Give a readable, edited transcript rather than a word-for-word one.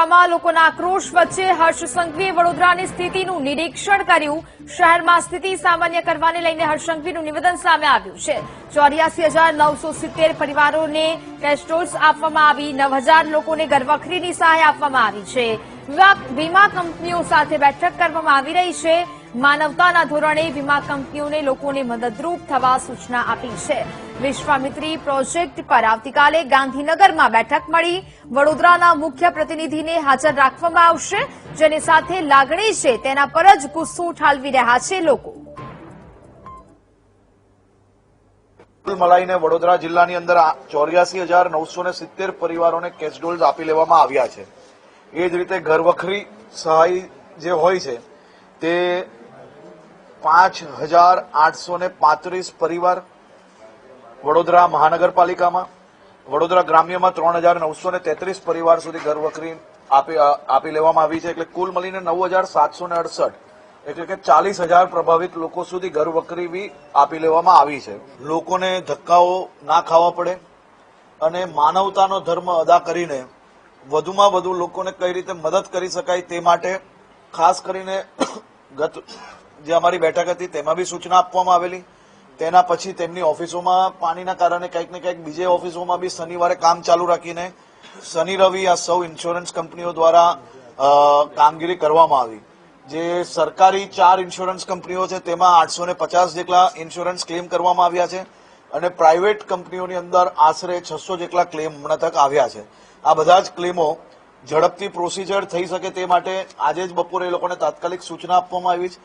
વડોદરામાં લોકોના આક્રોશ વચ્ચે હર્ષ સંઘવીએ વડોદરાની સ્થિતિનું નિરીક્ષણ કર્યું। શહેરમાં સ્થિતિ સામાન્ય કરવાને લઈને હર્ષ સંઘવીનું નિવેદન સામે આવ્યું છે। 84,970 પરિવારોને કેસ્ટોલ્સ આપવામાં આવી, 9,000 લોકોને ઘરવખરીની સહાય આપવામાં આવી છે। વીમા કંપનીઓ સાથે બેઠક કરવામાં આવી રહી છે। માનવતાના ધોરણે વીમા કંપનીઓને લોકોને મદદરૂપ થવા સૂચના આપી છે। વિશ્વામિત્રી પ્રોજેક્ટ પર આવતીકાલે ગાંધીનગરમાં બેઠક મળી। વડોદરાના મુખ્ય પ્રતિનિધિને હાજર રાખવામાં આવશે, જેની સાથે લાગણી છે તેના પર જ ગુસ્સો ઠાલવી રહ્યા છે લોકો। મલાઈને વડોદરા જિલ્લાની અંદર 84,970 પરિવારોને કેશ ડોલ્સ આપી લેવામાં આવ્યા છે। એ જ રીતે ઘરવખરી સહાય જે હોય છે તે 5,835 પરિવાર વડોદરા મહાનગરપાલિકામાં, વડોદરા ગ્રામ્યમાં 3,933 પરિવાર સુધી ઘરવખરી આપી લેવામાં આવી છે। એટલે કુલ મળીને 9,768 એટલે કે 40,000 પ્રભાવિત લોકો સુધી ઘરવખરી બી આપી લેવામાં આવી છે। લોકોને ધક્કાઓ ના ખાવા પડે અને માનવતાનો ધર્મ અદા કરીને વધુમાં વધુ લોકોને કઈ રીતે મદદ કરી શકાય તે માટે ખાસ કરીને ગત જે અમારી બેઠક હતી તેમાં બી સૂચના આપવામાં આવેલી। તેના પછી તેમની ઓફિસોમાં પાણીના કારણે કંઈક ને કંઈક બીજે ઓફિસોમાં બી શનિવારે કામ ચાલુ રાખીને શનિ રવિ આ સૌ ઇન્સ્યોરન્સ કંપનીઓ દ્વારા કામગીરી કરવામાં આવી। જે સરકારી 4 ઇન્સ્યોરન્સ કંપનીઓ છે તેમાં 850 જેટલા ઇન્સ્યોરન્સ ક્લેમ કરવામાં આવ્યા છે અને પ્રાઇવેટ કંપનીઓની અંદર આશરે 600 જેટલા ક્લેમ હમણાં તક આવ્યા છે। આ બધા જ ક્લેમો ઝડપથી પ્રોસિજર થઈ શકે તે માટે આજે જ બપોરે એ લોકોને તાત્કાલિક સૂચના આપવામાં આવી છે।